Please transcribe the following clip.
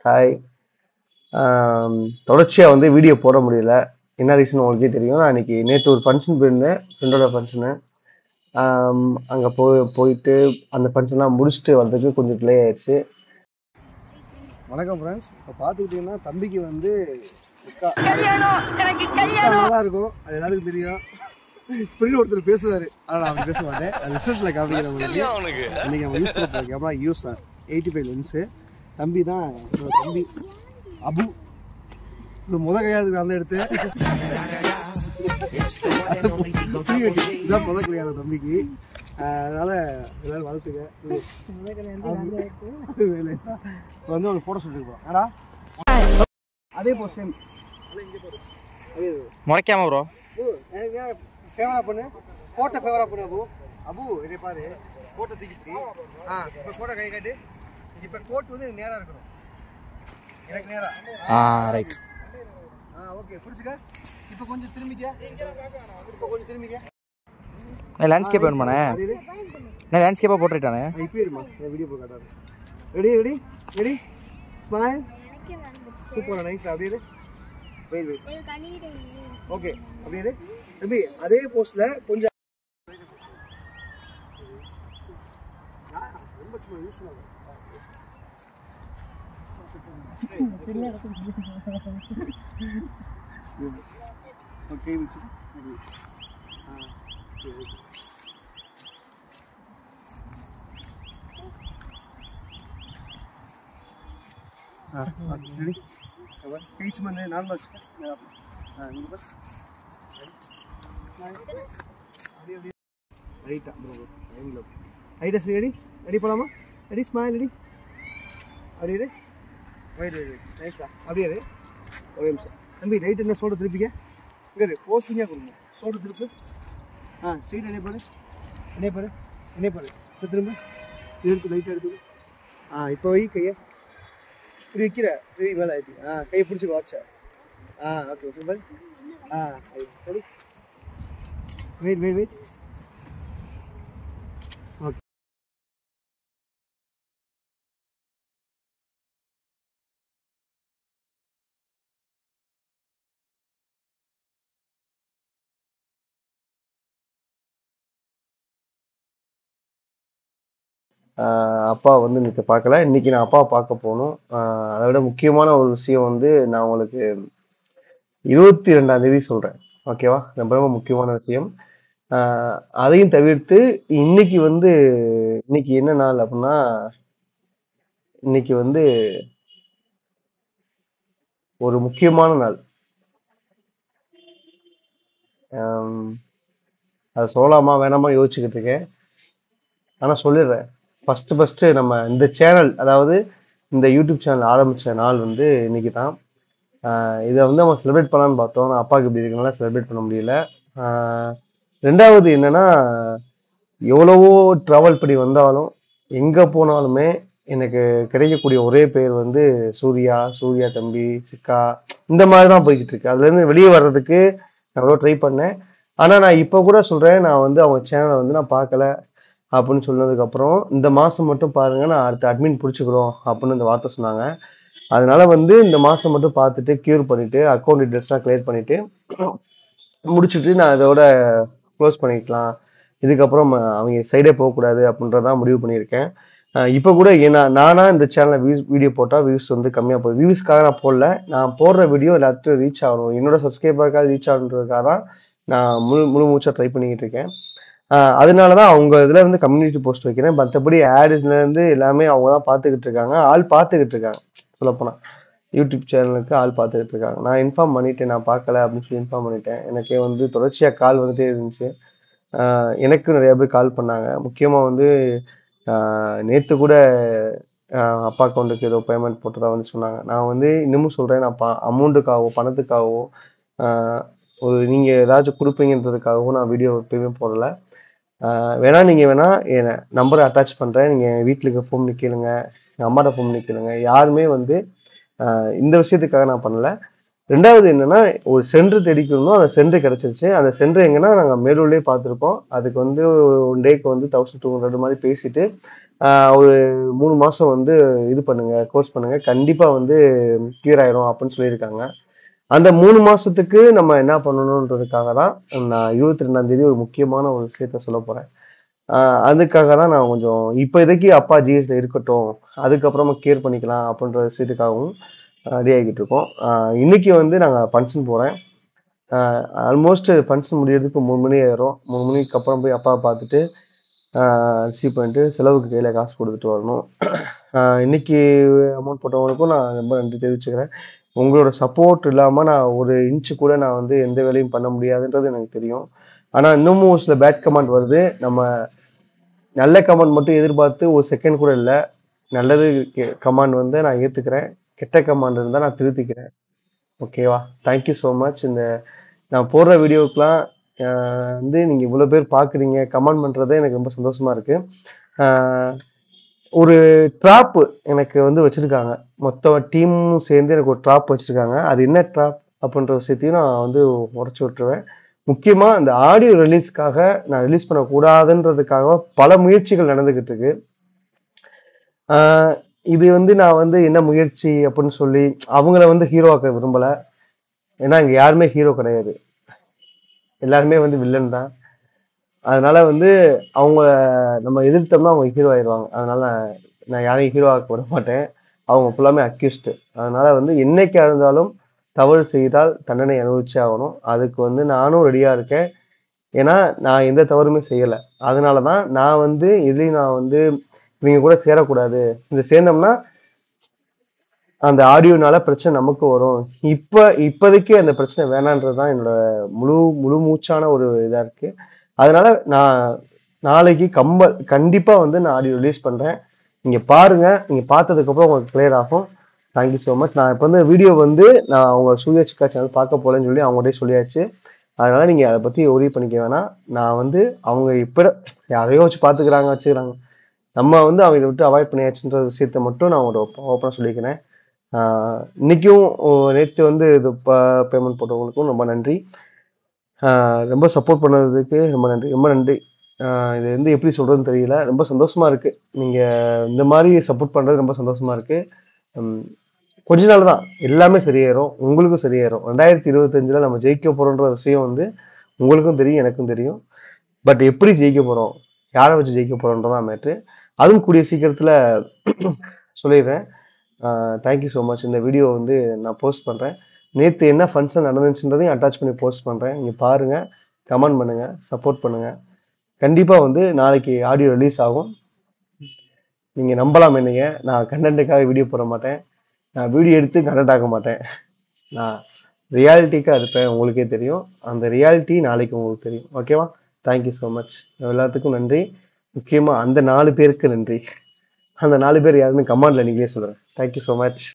Hi. தொடர்ச்சியாக வந்து video போட முடியல. என்ன ரீசன் உங்களுக்கே தெரியும். நான் இன்னைக்கு நேற்று ஒரு ஃபங்க்ஷன் போயிருந்தேன், ஃப்ரெண்டோட ஃபங்க்ஷனு. அங்கே போயிட்டு அந்த ஃபங்க்ஷன்லாம் முடிச்சுட்டு வந்ததுக்கு கொஞ்சம் டிலே ஆயிடுச்சு. வணக்கம் ஃப்ரெண்ட்ஸ். இப்போ பார்த்துக்கிட்டிங்கன்னா தம்பிக்கு வந்து நல்லா இருக்கும், அது எல்லாத்துக்கும் தெரியும். இப்படின்னு ஒருத்தர் பேசுவார், ஆனால் நான் பேச மாட்டேன். அது ரிசல்ட்டில் காமிக்கிறேன் உங்களுக்கு. இன்றைக்கி நம்ம யூஸ் பண்ண கேமரா யூஸ் 85 லென்ஸு. தம்பி தான் தம்பி அபு. ஒரு கையாளுக்கு அந்த எடுத்து இதுதான் கல்யாணம் தம்பிக்கு. அதனால் எல்லோரும் வளர்த்துக்க. இப்போ வந்து ஒரு ஃபோட்டோ சொல்லிட்டு ஏடா அதே போ சேம் முறைக்காம ப்ரோ. எனக்கு ஃபேவரா பண்ணு, ஃபோட்டோ ஃபேவரா பண்ணு அபு. அபு இதை பாரு, ஃபோட்டோ தூக்கிட்டு இப்போ ஃபோட்டோ கை காட்டு. இப்போ கோட் வந்து நேராக இருக்கணும், எனக்கு நேராக. ரைட். ஓகே, பிடிச்சிக்க. இப்போ கொஞ்சம் திரும்பிக்க, லேண்ட்ஸ்கேப் வேணுமாண்ணே? நான் லேண்ட்ஸ்கேப்பாக போட்டுட்டானே. இப்போ எடுமா, வீடியோ போய் காட்டாது. Ready ready ready, smile. சூப்பரா, நைஸ். அப்படியே வெயிட் ஓகே, அப்படியே தம்பி அதே போஸ்ட்ல கொஞ்சம் ரொம்ப சும்மா யூஸ் பண்ணாத. ஓகே விச்சு ரெடி. கை சும்மா நார்மலா வச்சுக்க. ரைட்டா ரைட்டா சரி. ரெடி ரெடி போலாமா? Ready, smile. ரெடி, அப்படியே வெயிட் நைஸா. அப்படியே ஒரே நிமிஷம் தம்பி. ரைட் என்ன சோடு திருப்பிக்க. இங்கே போசிங்காக கொடுங்க, சோடு திருப்பு. சைடு என்ன பாரு, என்ன பாரு இப்போ திரும்ப எடுத்து லைட்டாக எடுத்து. இப்போ வை கையை இப்படி வைக்கிற, இப்படி மேலே ஆயிடுச்சு. கையை பிடிச்சி watch. Okay super. Ready, wait. Okay. அப்பா வந்து இன்னைக்கு பார்க்கல. இன்னைக்கு நான் அப்பாவை பார்க்க போகணும். அதை விட முக்கியமான ஒரு விஷயம் வந்து நான் உங்களுக்கு 22ஆம் தேதி சொல்றேன். ஓகேவா? ரொம்ப ரொம்ப முக்கியமான விஷயம். அதையும் தவிர்த்து இன்னைக்கு என்ன நாள் அப்படின்னா, இன்னைக்கு வந்து ஒரு முக்கியமான நாள். அதை சொல்லலாமா வேணாமா யோசிச்சுக்கிட்டு இருக்கேன். ஆனால் சொல்லிடுறேன். ஃபர்ஸ்ட் நம்ம இந்த சேனல், அதாவது இந்த யூடியூப் சேனல் ஆரம்பித்த நாள் வந்து இன்னைக்கு தான். இதை வந்து நம்ம செலிப்ரேட் பண்ணலான்னு பார்த்தோம். ஆனால் அப்பாவுக்கு இப்படி இருக்கனால செலிப்ரேட் பண்ண முடியல. ரெண்டாவது என்னன்னா, எவ்வளவோ ட்ராவல் பண்ணி வந்தாலும் எங்கே போனாலுமே எனக்கு கிடைக்கக்கூடிய ஒரே பேர் வந்து சூர்யா தம்பி, சிக்கா, இந்த மாதிரி தான் போய்கிட்டு இருக்கு. அதுலேருந்து வெளியே வர்றதுக்கு நான் எவ்வளோ ட்ரை பண்ணேன். ஆனால் நான் இப்போ கூட சொல்கிறேன், நான் வந்து அவங்க சேனலை வந்து நான் பார்க்கல அப்படின்னு சொன்னதுக்கப்புறம், இந்த மாதம் மட்டும் பாருங்க, நான் அடுத்த அட்மின் பிடிச்சிக்கிறோம் அப்படின்னு இந்த வார்த்தை சொன்னாங்க. அதனால வந்து இந்த மாதம் மட்டும் பார்த்துட்டு கியூர் பண்ணிட்டு அக்கௌண்ட் டீட்டெயில்ஸ்லாம் கிளியர் பண்ணிட்டு முடிச்சுட்டு நான் இதோட க்ளோஸ் பண்ணிக்கலாம். இதுக்கப்புறம் அவங்க சைடே போகக்கூடாது அப்படின்றதான் முடிவு பண்ணியிருக்கேன். இப்போ கூட நானா இந்த சேனலில் வீடியோ போட்டால் வியூஸ் வந்து கம்மியாக போகுது. வியூஸ்க்காக நான் போடல, நான் போடுற வீடியோ எல்லாத்துக்கும் ரீச் ஆகணும், என்னோட சப்ஸ்கிரைபருக்காக ரீச் ஆகணுன்றதுக்காக தான் நான் முழு மூச்சாக ட்ரை பண்ணிக்கிட்டு இருக்கேன். அதனால தான் அவங்க இதில் வந்து கம்யூனிட்டி போஸ்ட் வைக்கிறேன். மற்றபடி ஆட்ஸ்லேருந்து எல்லாமே அவங்க தான் பார்த்துக்கிட்டு இருக்காங்க. ஆள் பார்த்துக்கிட்டு இருக்காங்க. சொல்லப்போனால் யூடியூப் சேனலுக்கு ஆள் பார்த்துக்கிட்டு இருக்காங்க. நான் இன்ஃபார்ம் பண்ணிட்டேன், நான் பார்க்கல அப்படின்னு சொல்லி இன்ஃபார்ம் பண்ணிட்டேன். எனக்கு வந்து தொடர்ச்சியாக கால் வந்துட்டே இருந்துச்சு. எனக்கு நிறைய பேர் கால் பண்ணாங்க. முக்கியமாக வந்து நேற்று கூட அப்பா அக்கௌண்ட்டுக்கு ஏதோ பேமெண்ட் போட்டதாக வந்து சொன்னாங்க. நான் வந்து இன்னமும் சொல்கிறேன், நான் அமௌண்ட்டுக்காகவோ பணத்துக்காகவோ ஒரு நீங்கள் ஏதாச்சும் கொடுப்பீங்கன்றதுக்காகவும் நான் வீடியோ எப்பயுமே போடலை. வேணா நீங்கள் வேணா என் நம்பரை அட்டாச் பண்ணுறேன், நீங்கள் வீட்டுக்கு ஃபோன் பண்ணி கேளுங்க, எங்கள் அம்மாட்ட ஃபோன் பண்ணி கேளுங்க. யாருமே வந்து இந்த விஷயத்துக்காக நான் பண்ணலை. ரெண்டாவது என்னன்னா, ஒரு சென்டர் தேடிக்கணும். அந்த சென்டர் கிடைச்சிருச்சு. அந்த சென்டர் எங்கன்னா நாங்கள் மேலூர்லேயே பார்த்துருப்போம். அதுக்கு வந்து 1 டேக்கு வந்து 1200 மாதிரி பேசிட்டு ஒரு 3 மாசம் வந்து இது பண்ணுங்க, கோர்ஸ் பண்ணுங்க. கண்டிப்பா வந்து கிளியர் ஆயிரும் அப்படின்னு சொல்லியிருக்காங்க. அந்த 3 மாசத்துக்கு நம்ம என்ன பண்ணணுன்றதுக்காக தான் நான் 22ஆம் தேதி ஒரு முக்கியமான ஒரு விஷயத்த சொல்லப் போறேன். அதுக்காக தான் நான் கொஞ்சம் இப்போதைக்கு அப்பா ஜிஎஸ்ல இருக்கட்டும். அதுக்கப்புறமா கேர் பண்ணிக்கலாம் அப்படின்ற விஷயத்துக்காகவும் ரெடி ஆகிட்டு இருக்கோம். இன்னைக்கு வந்து நாங்க ஃபங்ஷன் போறேன். ஆல்மோஸ்ட் ஃபங்ஷன் முடியறதுக்கு 3 மணி ஆயிரும். 3 மணிக்கு அப்புறம் போய் அப்பாவை பார்த்துட்டு ரிசீவ் பண்ணிட்டு செலவுக்கு கையில காசு கொடுத்துட்டு வரணும். இன்னைக்கு அமௌண்ட் போட்டவங்களுக்கும் நான் ரொம்ப நன்றி தெரிவிச்சுக்கிறேன். உங்களோட சப்போர்ட் இல்லாம நான் ஒரு இன்ச் கூட நான் வந்து எந்த வேலையும் பண்ண முடியாதுன்றது எனக்கு தெரியும். ஆனா இன்னமும் ஒரு சில பேட் கமெண்ட் வருது. நம்ம நல்ல கமெண்ட் மட்டும் எதிர்பார்த்து ஒரு செகண்ட் கூட இல்ல. நல்லது கமெண்ட் வந்து நான் ஏத்துக்கிறேன். கெட்ட கமெண்ட் இருந்தா நான் திருத்திக்கிறேன். ஓகேவா? Thank you so much. நான் போடுற வீடியோக்கெல்லாம் வந்து நீங்க இவ்வளவு பேர் பாக்குறீங்க, கமெண்ட் பண்றதே எனக்கு ரொம்ப சந்தோஷமா இருக்கு. ஆஹ் ஒரு ட்ராப் எனக்கு வந்து வச்சிருக்காங்க. மொத்த டீமும் சேர்ந்து எனக்கு ஒரு ட்ராப் வச்சிருக்காங்க. அது என்ன ட்ராப் அப்படின்ற விஷயத்தையும் நான் வந்து உடைச்சு விட்டுருவேன். முக்கியமா இந்த ஆடியோ ரிலீஸ்க்காக நான் ரிலீஸ் பண்ணக்கூடாதுன்றதுக்காக பல முயற்சிகள் நடந்துகிட்டு இருக்கு. ஆஹ் இது வந்து நான் வந்து என்ன முயற்சி அப்படின்னு சொல்லி அவங்கள வந்து ஹீரோவாக்க விரும்பல. ஏன்னா இங்க யாருமே ஹீரோ கிடையாது. எல்லாருமே வந்து வில்லன் தான். அதனால வந்து அவங்க நம்ம எதிர்த்தோம்னா அவங்க ஹீரோ ஆயிடுவாங்க. அதனால நான் யாரையும் ஹீரோ ஆக்க விட மாட்டேன். அவங்க ஃபுல்லாமே அக்யூஸ்டு. அதனால வந்து என்னைக்கா இருந்தாலும் தவறு செய்தால் தண்டனை அனுபவிச்சே ஆகணும். அதுக்கு வந்து நானும் ரெடியா இருக்கேன். ஏன்னா நான் எந்த தவறுமே செய்யல. அதனாலதான் நான் வந்து எதுலயும் நான் வந்து இவங்க கூட சேரக்கூடாது. இந்த சேர்ந்தோம்னா அந்த ஆடியோனால பிரச்சனை நமக்கு வரும். இப்போதைக்கு அந்த பிரச்சனை வேணான்றதுதான் என்னோட முழு முழு மூச்சான ஒரு இதா இருக்கு. அதனால நான் நாளைக்கு கண்டிப்பா வந்து நான் ஆடியோ ரிலீஸ் பண்றேன். நீங்க பாருங்க. நீங்க பார்த்ததுக்கு அப்புறம் உங்களுக்கு கிளியர் ஆகும். Thank you so much. நான் இப்போ வந்து வீடியோ வந்து நான் அவங்க சூர்யா சிக்கா சேனல் பார்க்க போலன்னு சொல்லி அவங்ககிட்டயே சொல்லியாச்சு. அதனால நீங்க அதை பத்தி ஒரி பண்ணிக்க வேணாம். நான் வந்து அவங்க இப்ப யாரையோ வச்சு பாத்துக்கிறாங்க வச்சுக்கிறாங்க. நம்ம வந்து அவங்க விட்டு அவாய்ட் பண்ணியாச்சுன்ற விஷயத்த மட்டும் நான் உங்களோட ஓப்பனா சொல்லிக்கிறேன். இன்னைக்கும் நேற்று வந்து இது பேமெண்ட் போட்டவங்களுக்கும் ரொம்ப நன்றி. ரொம்ப சப்போர்ட் பண்ணதுக்கு ரொம்ப நன்றி, ரொம்ப நன்றி. இது வந்து எப்படி சொல்றதுன்னு தெரியல. ரொம்ப சந்தோஷமா இருக்கு. நீங்க இந்த மாதிரி சப்போர்ட் பண்றது ரொம்ப சந்தோஷமா இருக்கு. உம், கொஞ்ச நாள் தான் எல்லாமே சரியாயிரும். உங்களுக்கும் சரியாயிரும். 2025ல நம்ம ஜெயிக்க போறோன்ற விஷயம் வந்து உங்களுக்கும் தெரியும், எனக்கும் தெரியும். பட் எப்படி ஜெயிக்க போறோம், யாரை வச்சு ஜெயிக்க போறோன்றதான் மேட்ரு. அதுவும் கூடிய சீக்கிரத்துல சொல்லிடுறேன். Thank you so much. இந்த வீடியோ வந்து நான் போஸ்ட் பண்றேன். நேற்று என்ன ஃபங்க்ஷன் நடந்துச்சுன்றதையும் அட்டாச் பண்ணி போஸ்ட் பண்றேன். நீங்க பாருங்க, கமெண்ட் பண்ணுங்க, சப்போர்ட் பண்ணுங்க. கண்டிப்பா வந்து நாளைக்கு ஆடியோ ரிலீஸ் ஆகும். நீங்க நம்பலாம் என்னைய. நான் கண்டென்ட்டுக்காக வீடியோ போட மாட்டேன். நான் வீடியோ எடுத்து கண்டென்ட் ஆக்க மாட்டேன். நான் ரியாலிட்டிக்கா இருப்பேன். உங்களுக்கே தெரியும். அந்த ரியாலிட்டி நாளைக்கு உங்களுக்கு தெரியும். ஓகேவா? Thank you so much. எல்லாத்துக்கும் நன்றி. முக்கியமா அந்த 4 பேருக்கு நன்றி. அந்த 4 பேர் யாருன்னு கமெண்ட்ல நீங்களே சொல்லுங்க. Thank you so much.